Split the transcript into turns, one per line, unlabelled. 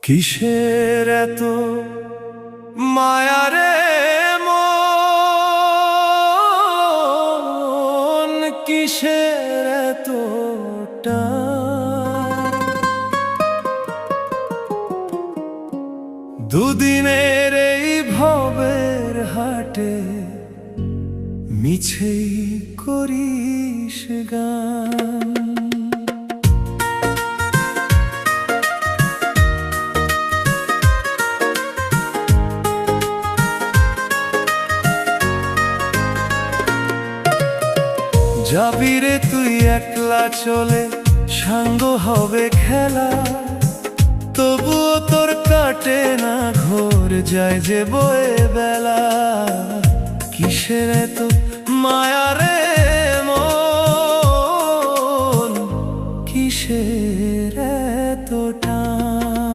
কিসের এত মায়া রে মন, কিসের এত টান? দুদিনের এই ভবের হাটে মিছেই করিস গান। যাবি রে তুই একলা চলে, সাঙ্গ হবে খেলা, তবুও তোর কাটে না ঘোর, যায় যে বয়ে বেলা। কিসের এত মায়া রে